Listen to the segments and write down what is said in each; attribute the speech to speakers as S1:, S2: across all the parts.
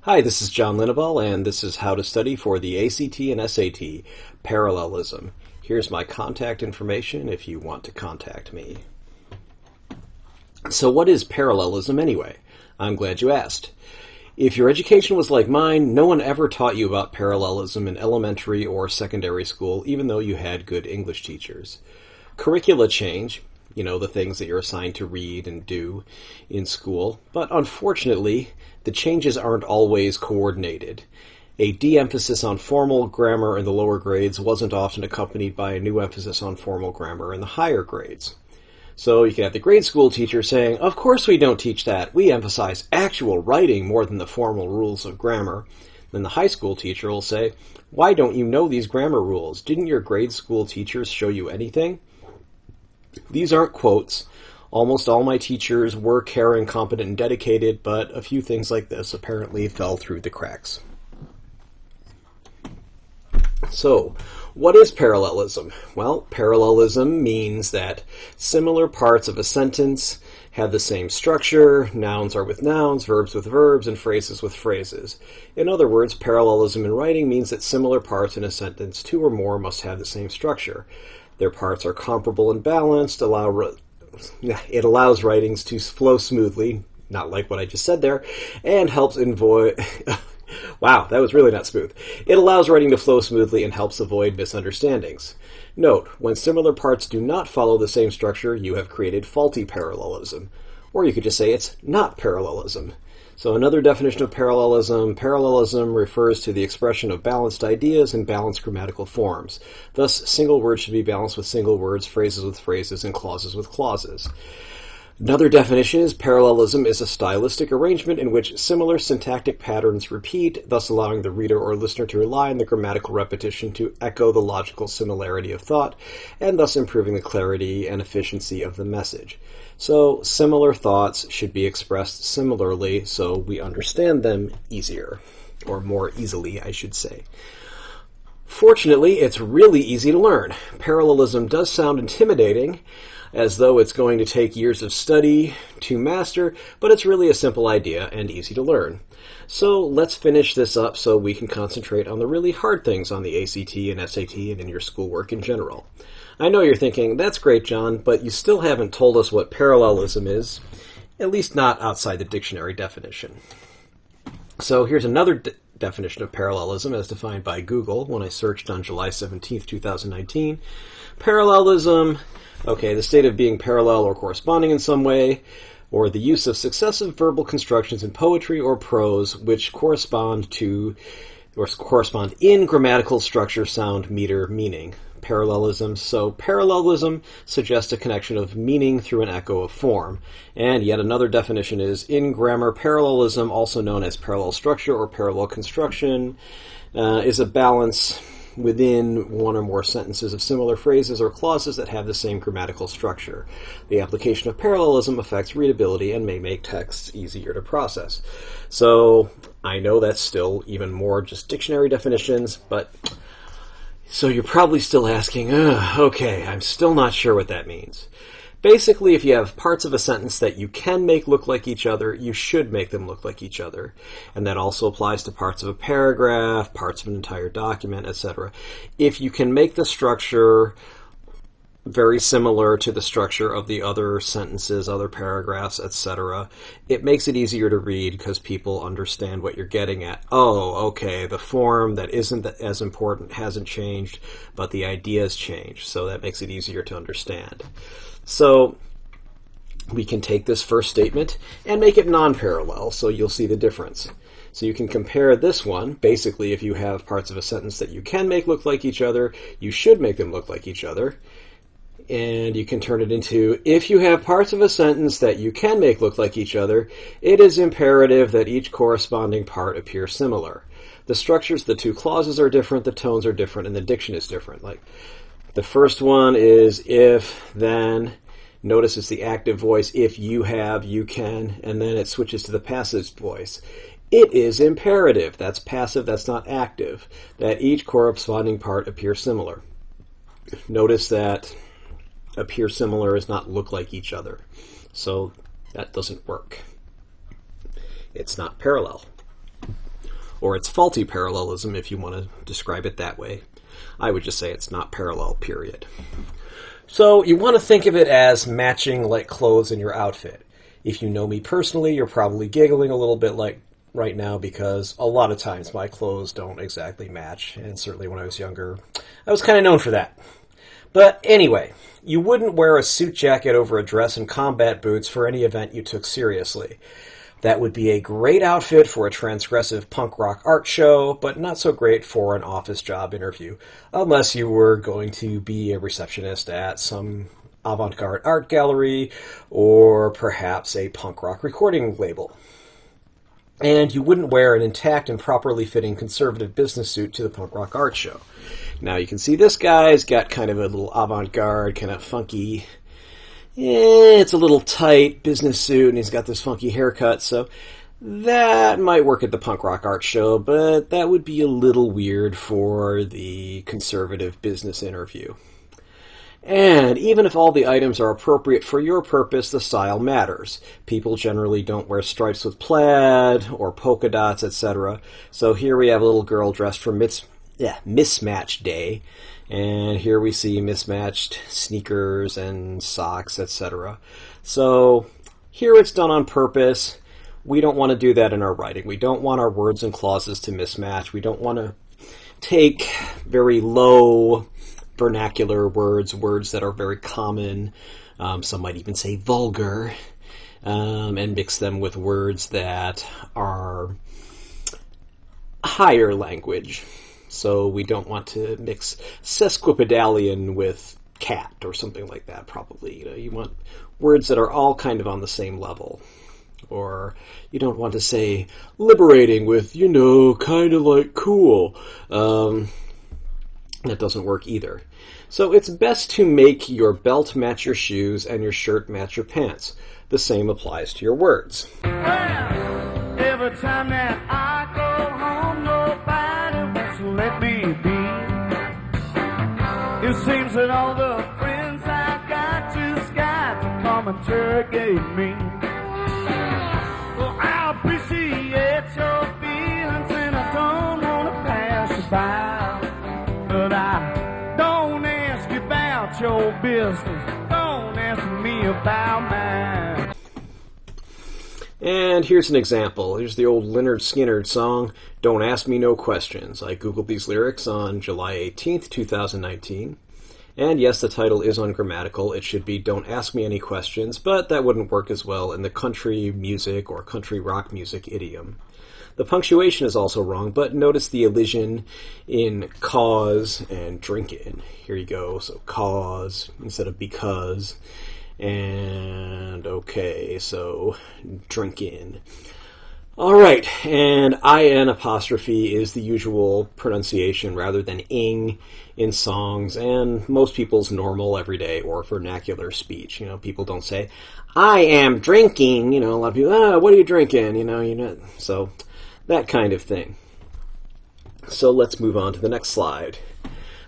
S1: Hi, this is John Linneball, and this is How to Study for the ACT and SAT Parallelism. Here's my contact information if you want to contact me. So what is parallelism anyway? I'm glad you asked. If your education was like mine, no one ever taught you about parallelism in elementary or secondary school, even though you had good English teachers. Curricula change, the things that you're assigned to read and do in school, but unfortunately, the changes aren't always coordinated. A de-emphasis on formal grammar in the lower grades wasn't often accompanied by a new emphasis on formal grammar in the higher grades. So you can have the grade school teacher saying, "Of course we don't teach that. We emphasize actual writing more than the formal rules of grammar." Then the high school teacher will say, "Why don't you know these grammar rules? Didn't your grade school teachers show you anything?" These aren't quotes. Almost all my teachers were caring, competent, and dedicated, but a few things like this apparently fell through the cracks. So, what is parallelism? Well, parallelism means that similar parts of a sentence have the same structure, nouns are with nouns, verbs with verbs, and phrases with phrases. In other words, parallelism in writing means that similar parts in a sentence, two or more, must have the same structure. Their parts are comparable and balanced, it allows writings to flow smoothly, not like what I just said there, and helps avoid... Wow, that was really not smooth. It allows writing to flow smoothly and helps avoid misunderstandings. Note, when similar parts do not follow the same structure, you have created faulty parallelism. Or you could just say it's not parallelism. So another definition of parallelism refers to the expression of balanced ideas in balanced grammatical forms. Thus, single words should be balanced with single words, phrases with phrases, and clauses with clauses. Another definition is parallelism is a stylistic arrangement in which similar syntactic patterns repeat, thus allowing the reader or listener to rely on the grammatical repetition to echo the logical similarity of thought, and thus improving the clarity and efficiency of the message. So, similar thoughts should be expressed similarly so we understand them easier, or more easily, I should say. Fortunately, it's really easy to learn. Parallelism does sound intimidating, as though it's going to take years of study to master, but it's really a simple idea and easy to learn. So let's finish this up so we can concentrate on the really hard things on the ACT and SAT and in your schoolwork in general. I know you're thinking, "That's great, John, but you still haven't told us what parallelism is, at least not outside the dictionary definition." So here's another definition of parallelism as defined by Google when I searched on July 17th, 2019. Parallelism, the state of being parallel or corresponding in some way, or the use of successive verbal constructions in poetry or prose which correspond in grammatical structure, sound, meter, meaning. Parallelism. So parallelism suggests a connection of meaning through an echo of form. And yet another definition is, in grammar, parallelism, also known as parallel structure or parallel construction, is a balance within one or more sentences of similar phrases or clauses that have the same grammatical structure. The application of parallelism affects readability and may make texts easier to process. So I know that's still even more just dictionary definitions, but so you're probably still asking, I'm still not sure what that means. Basically, if you have parts of a sentence that you can make look like each other, you should make them look like each other. And that also applies to parts of a paragraph, parts of an entire document, etc. If you can make the structure very similar to the structure of the other sentences, other paragraphs, etc., it makes it easier to read because people understand what you're getting at. The form that isn't as important hasn't changed, but the ideas change, so that makes it easier to understand. So we can take this first statement and make it non-parallel, so you'll see the difference. So you can compare this one. Basically, if you have parts of a sentence that you can make look like each other, you should make them look like each other. And you can turn it into, if you have parts of a sentence that you can make look like each other, it is imperative that each corresponding part appear similar. The structures, the two clauses are different, the tones are different, and the diction is different. Like the first one is if, then. Notice it's the active voice, if you have, you can, and then it switches to the passive voice. It is imperative, that's passive, that's not active, that each corresponding part appear similar. Notice that appear similar is not look like each other. So that doesn't work. It's not parallel. or it's faulty parallelism if you want to describe it that way. I would just say it's not parallel, period. So you want to think of it as matching like clothes in your outfit. If you know me personally, you're probably giggling a little bit like right now because a lot of times my clothes don't exactly match, and certainly when I was younger, I was kind of known for that. But anyway, you wouldn't wear a suit jacket over a dress and combat boots for any event you took seriously. That would be a great outfit for a transgressive punk rock art show, but not so great for an office job interview, unless you were going to be a receptionist at some avant-garde art gallery, or perhaps a punk rock recording label. And you wouldn't wear an intact and properly fitting conservative business suit to the punk rock art show. Now you can see this guy's got kind of a little avant-garde, kind of funky, it's a little tight business suit, and he's got this funky haircut, so that might work at the punk rock art show, but that would be a little weird for the conservative business interview. And even if all the items are appropriate for your purpose, the style matters. People generally don't wear stripes with plaid or polka dots, etc. So here we have a little girl dressed for mismatch day. And here we see mismatched sneakers and socks, etc. So here it's done on purpose. We don't want to do that in our writing. We don't want our words and clauses to mismatch. We don't want to take very low vernacular words that are very common. Some might even say vulgar, and mix them with words that are higher language. So we don't want to mix sesquipedalian with cat or something like that, probably. You want words that are all kind of on the same level. Or you don't want to say liberating with, kind of like cool. That doesn't work either. So it's best to make your belt match your shoes and your shirt match your pants. The same applies to your words.
S2: Well, every time that I go home, nobody wants to let me be. It seems that all the friends I got just got to come interrogate me. Well, I appreciate your feelings and I don't want to pass you by, but I don't ask you about your business, don't ask me about mine.
S1: And here's an example. Here's the old Lynyrd Skynyrd song, Don't Ask Me No Questions. I googled these lyrics on July 18th, 2019. And yes, the title is ungrammatical. It should be Don't Ask Me Any Questions, but that wouldn't work as well in the country music or country rock music idiom. The punctuation is also wrong, but notice the elision in cause and drinkin'. Here you go. So cause instead of because. And okay, so drinkin'. All right, and IN apostrophe is the usual pronunciation rather than ing in songs and most people's normal everyday or vernacular speech. People don't say, I am drinking. A lot of people, what are you drinking? So that kind of thing. So let's move on to the next slide.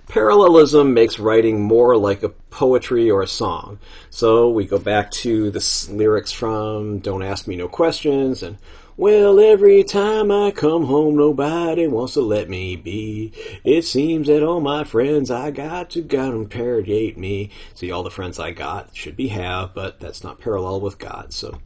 S1: Parallelism makes writing more like a poetry or a song. So we go back to the lyrics from Don't Ask Me No Questions, and well, every time I come home, nobody wants to let me be. It seems that all my friends I got to interrogate me. See, all the friends I got should be have, but that's not parallel with God. So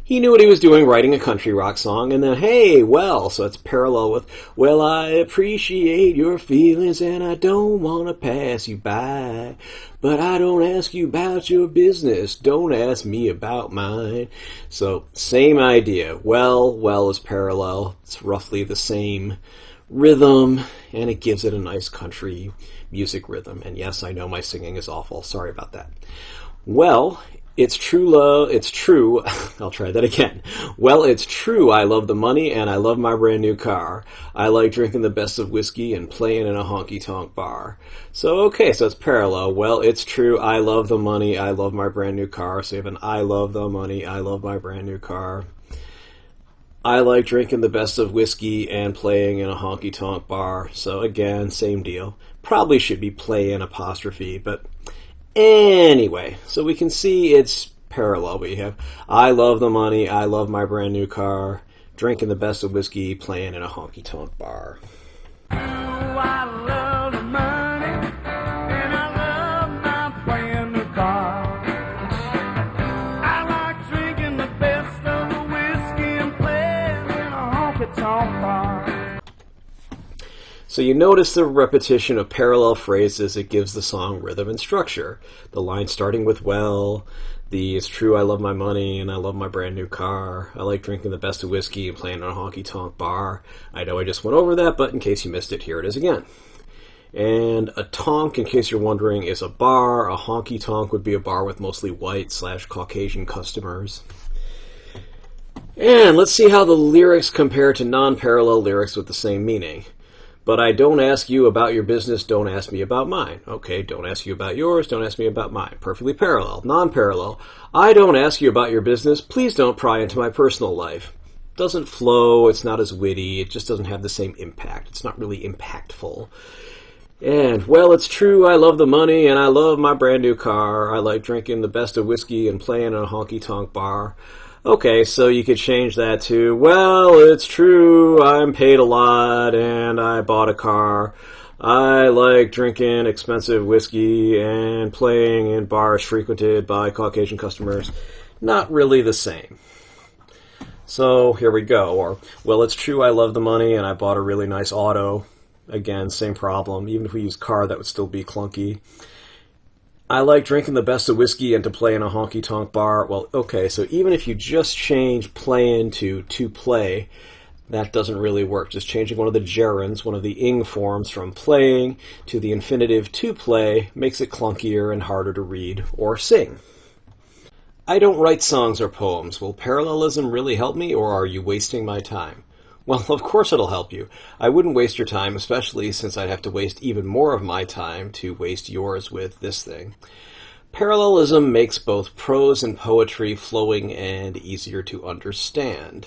S1: he knew what he was doing, writing a country rock song, and then, hey, well, so it's parallel with, well, I appreciate your feelings and I don't want to pass you by, but I don't ask you about your business, don't ask me about mine. So, same idea. Well is parallel. It's roughly the same rhythm, and it gives it a nice country music rhythm. And yes, I know my singing is awful. Sorry about that. Well, it's true, I'll try that again. Well, it's true, I love the money and I love my brand new car. I like drinking the best of whiskey and playing in a honky-tonk bar. So it's parallel. Well, it's true, I love the money, I love my brand new car. So you have an I love the money, I love my brand new car. I like drinking the best of whiskey and playing in a honky-tonk bar. So again, same deal. Probably should be play in apostrophe, but anyway, so we can see it's parallel. We have I love the money, I love my brand new car, drinking the best of whiskey, playing in a honky-tonk bar.
S2: I love the money, and I love my brand new car. I like drinking the best of the whiskey and playing in a honky-tonk bar.
S1: So you notice the repetition of parallel phrases. It gives the song rhythm and structure. The line starting with, well, it's true I love my money and I love my brand new car. I like drinking the best of whiskey and playing in a honky-tonk bar. I know I just went over that, but in case you missed it, here it is again. And a tonk, in case you're wondering, is a bar. A honky-tonk would be a bar with mostly white/Caucasian customers. And let's see how the lyrics compare to non-parallel lyrics with the same meaning. But I don't ask you about your business, don't ask me about mine. Okay, don't ask you about yours, don't ask me about mine. Perfectly parallel. Non-parallel. I don't ask you about your business, please don't pry into my personal life. Doesn't flow, it's not as witty, it just doesn't have the same impact. It's not really impactful. And, well, it's true, I love the money and I love my brand new car. I like drinking the best of whiskey and playing in a honky-tonk bar. Okay, so you could change that to, well, it's true, I'm paid a lot and I bought a car. I like drinking expensive whiskey and playing in bars frequented by Caucasian customers. Not really the same. So here we go. Or, well, it's true, I love the money and I bought a really nice auto. Again, same problem. Even if we use car, that would still be clunky. I like drinking the best of whiskey and to play in a honky-tonk bar. Well, okay, so even if you just change playing to play, that doesn't really work. Just changing one of the gerunds, one of the ing forms from playing to the infinitive to play makes it clunkier and harder to read or sing. I don't write songs or poems. Will parallelism really help me, or are you wasting my time? Well, of course it'll help you. I wouldn't waste your time, especially since I'd have to waste even more of my time to waste yours with this thing. Parallelism makes both prose and poetry flowing and easier to understand.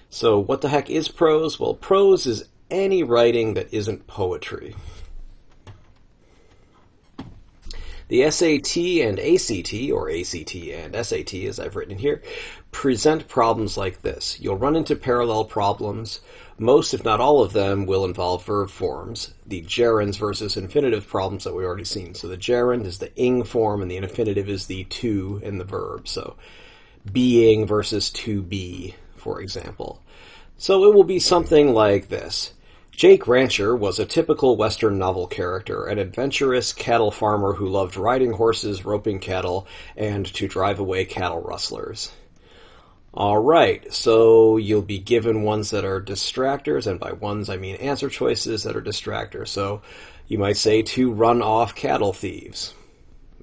S1: So what the heck is prose? Well, prose is any writing that isn't poetry. The SAT and ACT, or ACT and SAT as I've written here, present problems like this. You'll run into parallel problems. Most, if not all of them, will involve verb forms. The gerunds versus infinitive problems that we've already seen. So the gerund is the ing form and the infinitive is the to in the verb. So being versus to be, for example. So it will be something like this. Jake Rancher was a typical Western novel character, an adventurous cattle farmer who loved riding horses, roping cattle, and to drive away cattle rustlers. Alright, so you'll be given ones that are distractors, and by ones I mean answer choices that are distractors. So you might say to run off cattle thieves.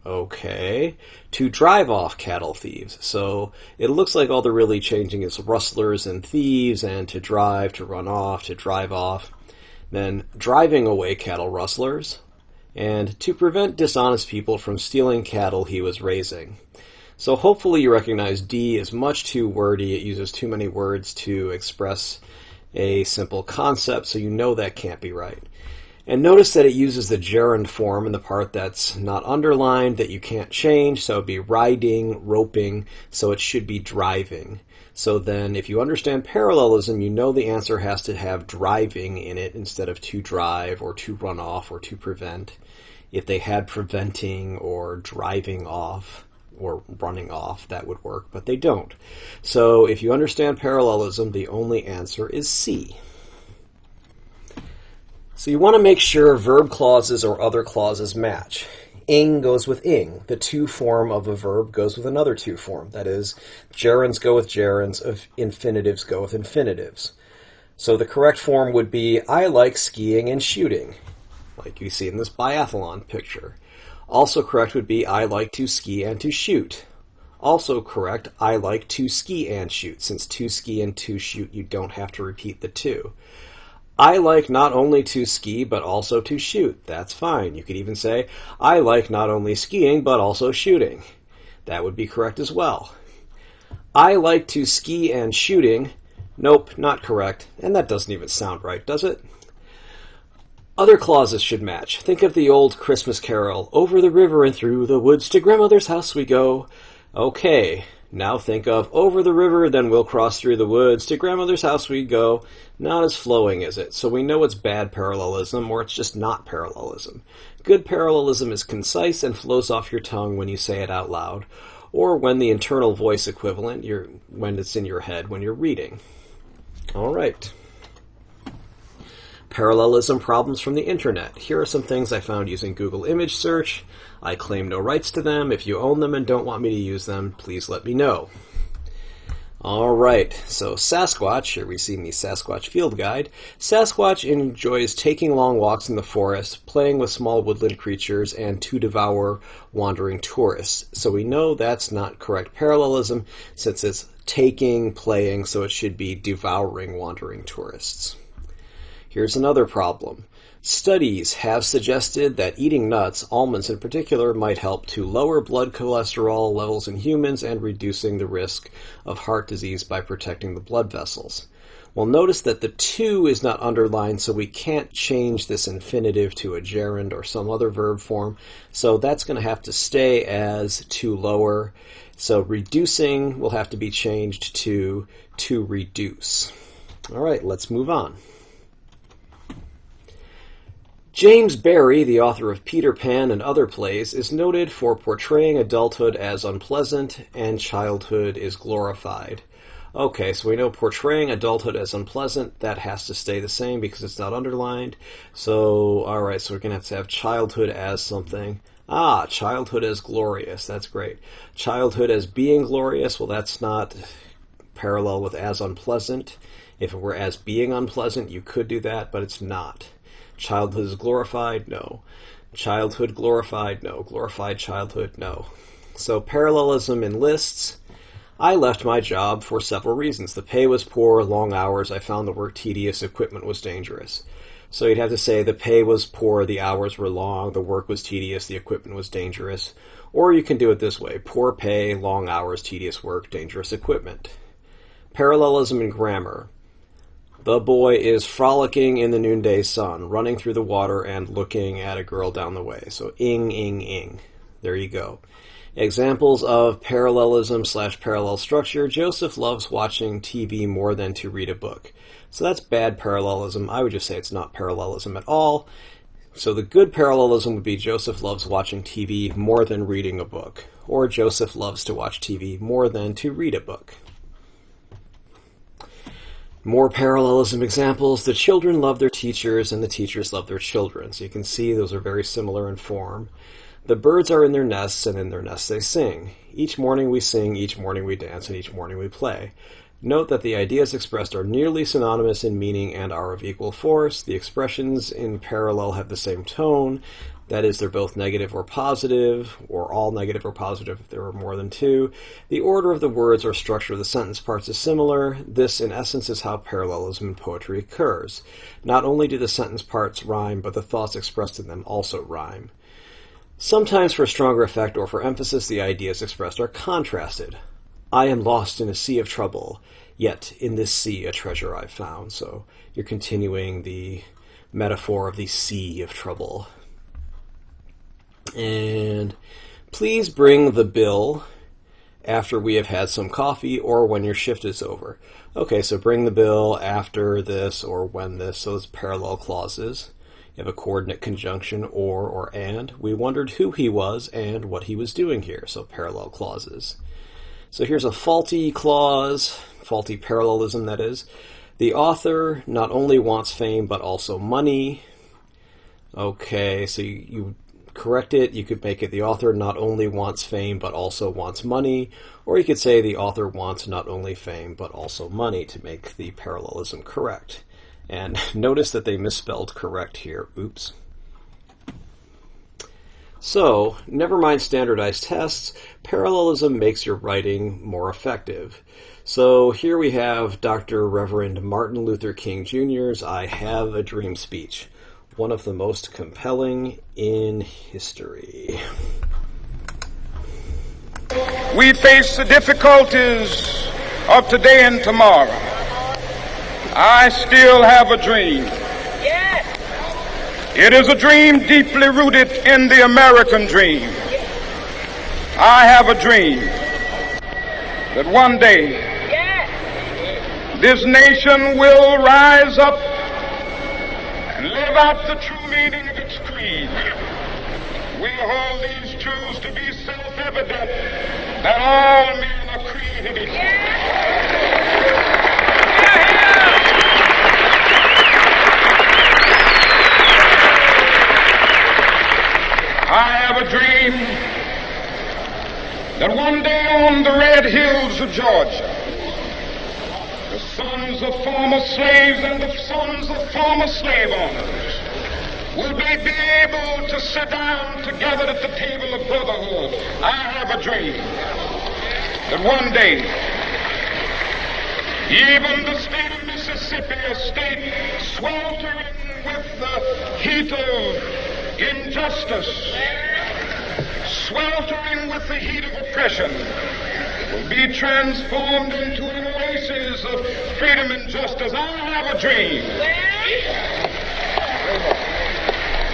S1: Okay, to drive off cattle thieves. So it looks like all they're really changing is rustlers and thieves, and to drive, to run off, to drive off. Then driving away cattle rustlers, and to prevent dishonest people from stealing cattle he was raising. So hopefully you recognize D is much too wordy. It uses too many words to express a simple concept, so you know that can't be right. And notice that it uses the gerund form in the part that's not underlined, that you can't change, so it would be riding, roping, so it should be driving. So then if you understand parallelism, you know the answer has to have driving in it instead of to drive or to run off or to prevent. If they had preventing or driving off or running off, that would work, but they don't. So if you understand parallelism, the only answer is C. So you want to make sure verb clauses or other clauses match. Ing goes with ing. The to form of a verb goes with another to form. That is, gerunds go with gerunds, infinitives go with infinitives. So the correct form would be, I like skiing and shooting, like you see in this biathlon picture. Also correct would be, I like to ski and to shoot. Also correct, I like to ski and shoot. Since to ski and to shoot, you don't have to repeat the to. I like not only to ski, but also to shoot. That's fine. You could even say, I like not only skiing, but also shooting. That would be correct as well. I like to ski and shooting. Nope, not correct. And that doesn't even sound right, does it? Other clauses should match. Think of the old Christmas carol, over the river and through the woods to grandmother's house we go. Okay, Now think of over the river, then we'll cross through the woods. To grandmother's house we go. Not as flowing, is it? So we know it's bad parallelism, or it's just not parallelism. Good parallelism is concise and flows off your tongue when you say it out loud, or when the internal voice equivalent, when it's in your head when you're reading. All right. Parallelism problems from the internet. Here are some things I found using Google image search. I claim no rights to them. If you own them and don't want me to use them, please let me know. All right, so Sasquatch, here we see the Sasquatch Field Guide. Sasquatch enjoys taking long walks in the forest, playing with small woodland creatures, and to devour wandering tourists. So we know that's not correct parallelism, since it's taking, playing, so it should be devouring wandering tourists. Here's another problem. Studies have suggested that eating nuts, almonds in particular, might help to lower blood cholesterol levels in humans and reducing the risk of heart disease by protecting the blood vessels. Well, notice that the to is not underlined, so we can't change this infinitive to a gerund or some other verb form, so that's going to have to stay as to lower. So reducing will have to be changed to reduce. All right, let's move on. James Barrie, the author of Peter Pan and other plays, is noted for portraying adulthood as unpleasant and childhood is glorified. Okay, so we know portraying adulthood as unpleasant, that has to stay the same because it's not underlined. So, alright, so we're going to have childhood as something. Childhood as glorious, that's great. Childhood as being glorious, well that's not parallel with as unpleasant. If it were as being unpleasant, you could do that, but it's not. Childhood is glorified? No. Childhood glorified? No. Glorified childhood? No. So parallelism in lists. I left my job for several reasons. The pay was poor, long hours, I found the work tedious, equipment was dangerous. So you'd have to say the pay was poor, the hours were long, the work was tedious, the equipment was dangerous. Or you can do it this way. Poor pay, long hours, tedious work, dangerous equipment. Parallelism in grammar. The boy is frolicking in the noonday sun, running through the water and looking at a girl down the way. So ing, ing, ing. There you go. Examples of parallelism/parallel structure. Joseph loves watching TV more than to read a book. So that's bad parallelism. I would just say it's not parallelism at all. So the good parallelism would be Joseph loves watching TV more than reading a book. Or Joseph loves to watch TV more than to read a book. More parallelism examples. The children love their teachers and the teachers love their children. So you can see those are very similar in form. The birds are in their nests and in their nests they sing. Each morning we sing, each morning we dance, and each morning we play. Note that the ideas expressed are nearly synonymous in meaning and are of equal force. The expressions in parallel have the same tone. That is, they're both negative or positive, or all negative or positive if there are more than two. The order of the words or structure of the sentence parts is similar. This, in essence, is how parallelism in poetry occurs. Not only do the sentence parts rhyme, but the thoughts expressed in them also rhyme. Sometimes for stronger effect or for emphasis, the ideas expressed are contrasted. I am lost in a sea of trouble, yet in this sea a treasure I've found. So you're continuing the metaphor of the sea of trouble. And please bring the bill after we have had some coffee or when your shift is over. Okay, so bring the bill after this or when this, so it's parallel clauses. You have a coordinate conjunction or and. We wondered who he was and what he was doing here, so parallel clauses. So here's a faulty clause, faulty parallelism that is. The author not only wants fame but also money. Okay, so you correct it. You could make it the author not only wants fame but also wants money, or you could say the author wants not only fame but also money to make the parallelism correct. And notice that they misspelled correct here. Oops. So, never mind standardized tests, parallelism makes your writing more effective. So here we have Dr. Reverend Martin Luther King Jr.'s I Have a Dream speech, one of the most compelling in history.
S3: We face the difficulties of today and tomorrow. I still have a dream.
S4: Yes.
S3: It is a dream deeply rooted in the American dream. I have a dream that one day this nation will rise up and live out the true meaning of its creed. We hold these truths to be self-evident, that all men are created equal. I have a dream that one day on the red hills of Georgia, the sons of former slaves and the sons of former slave owners will be able to sit down together at the table of brotherhood. I have a dream that one day even the state of Mississippi, a state sweltering with the heat of injustice, sweltering with the heat of oppression, will be transformed into an oasis of freedom and justice. I have a dream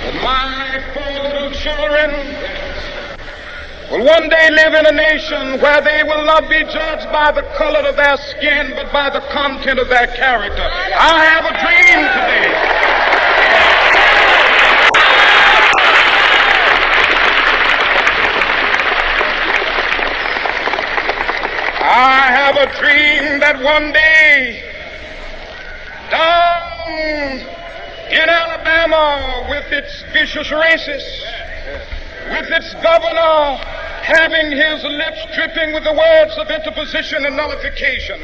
S3: that my 4 little children will one day live in a nation where they will not be judged by the color of their skin, but by the content of their character. I have a dream today. I have a dream that one day, down in Alabama, with its vicious racists, with its governor having his lips dripping with the words of interposition and nullification,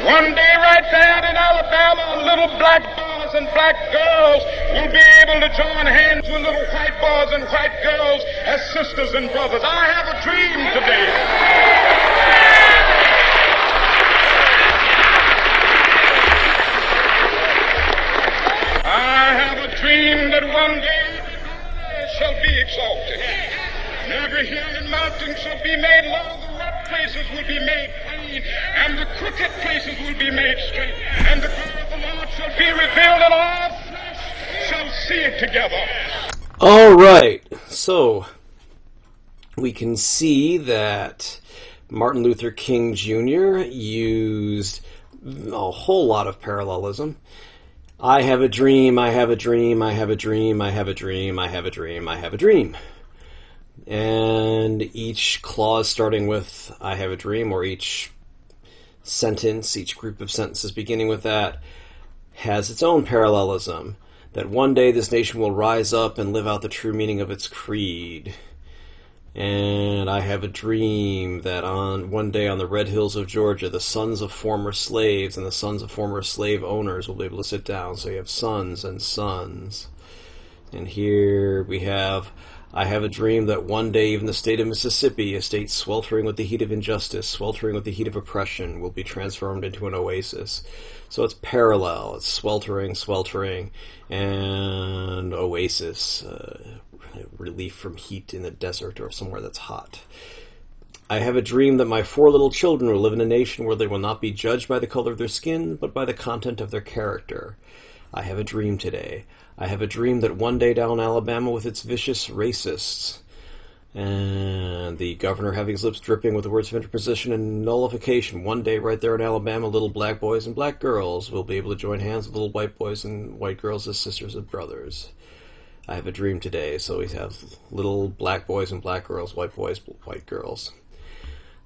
S3: one day right there in Alabama, little black boys and black girls will be able to join hands with little white boys and white girls as sisters and brothers. I have a dream today. I have a dream that one day shall be exalted, and every hill and mountain shall be made low, the rough places will be made plain, and the crooked places will be made straight, and the glory of the Lord shall be revealed, and all flesh shall see it together.
S1: All right, so we can see that Martin Luther King Jr. used a whole lot of parallelism. I have a dream, I have a dream, I have a dream, I have a dream, I have a dream, I have a dream. And each clause starting with I have a dream, or each sentence, each group of sentences beginning with that, has its own parallelism. That one day this nation will rise up and live out the true meaning of its creed. And I have a dream that on one day on the red hills of Georgia, the sons of former slaves and the sons of former slave owners will be able to sit down. So you have sons and sons. And here we have, I have a dream that one day even the state of Mississippi, a state sweltering with the heat of injustice, sweltering with the heat of oppression, will be transformed into an oasis. So it's parallel, it's sweltering, and oasis, relief from heat in the desert or somewhere that's hot. I have a dream that my 4 little children will live in a nation where they will not be judged by the color of their skin, but by the content of their character. I have a dream today. I have a dream that one day down in Alabama with its vicious racists, and the governor having his lips dripping with the words of interposition and nullification, one day right there in Alabama, little black boys and black girls will be able to join hands with little white boys and white girls as sisters and brothers. I have a dream today, so we have little black boys and black girls, white boys, white girls.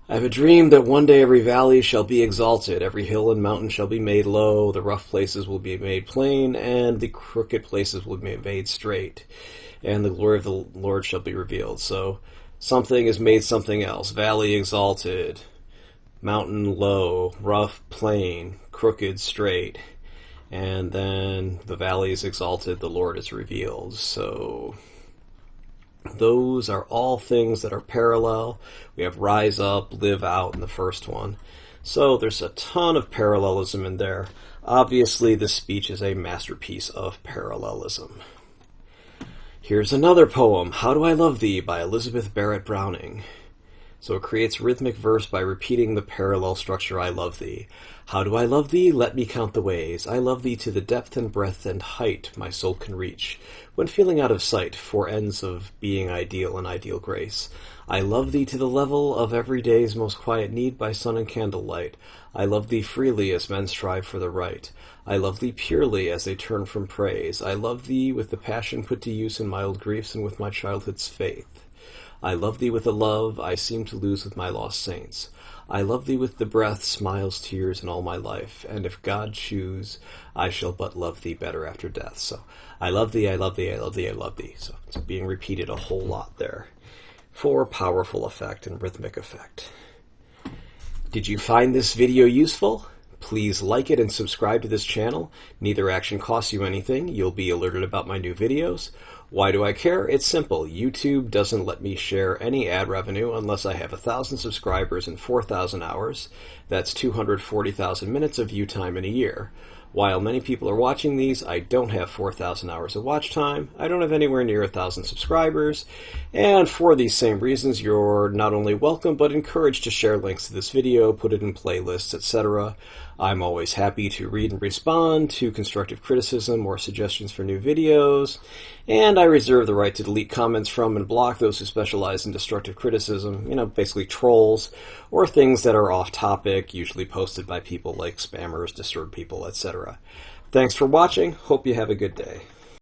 S1: I have a dream that one day every valley shall be exalted, every hill and mountain shall be made low, the rough places will be made plain, and the crooked places will be made straight, and the glory of the Lord shall be revealed. So something is made something else. Valley exalted, mountain low, rough plain, crooked straight. And then the valley is exalted, the Lord is revealed. So those are all things that are parallel. We have rise up, live out in the first one. So there's a ton of parallelism in there. Obviously, this speech is a masterpiece of parallelism. Here's another poem, How Do I Love Thee by Elizabeth Barrett Browning. So it creates rhythmic verse by repeating the parallel structure, I love thee. How do I love thee? Let me count the ways. I love thee to the depth and breadth and height my soul can reach. When feeling out of sight, for ends of being ideal and ideal grace. I love thee to the level of every day's most quiet need by sun and candlelight. I love thee freely as men strive for the right. I love thee purely as they turn from praise. I love thee with the passion put to use in mild griefs and with my childhood's faith. I love thee with a love I seem to lose with my lost saints. I love thee with the breath, smiles, tears, and all my life. And if God choose, I shall but love thee better after death. So I love thee, I love thee, I love thee, I love thee. So it's being repeated a whole lot there for powerful effect and rhythmic effect. Did you find this video useful? Please like it and subscribe to this channel. Neither action costs you anything. You'll be alerted about my new videos. Why do I care? It's simple. YouTube doesn't let me share any ad revenue unless I have 1,000 subscribers and 4,000 hours. That's 240,000 minutes of view time in a year. While many people are watching these, I don't have 4,000 hours of watch time. I don't have anywhere near 1,000 subscribers. And for these same reasons, you're not only welcome, but encouraged to share links to this video, put it in playlists, etc. I'm always happy to read and respond to constructive criticism or suggestions for new videos. And I reserve the right to delete comments from and block those who specialize in destructive criticism, basically trolls, or things that are off topic, usually posted by people like spammers, disturbed people, etc. Thanks for watching. Hope you have a good day.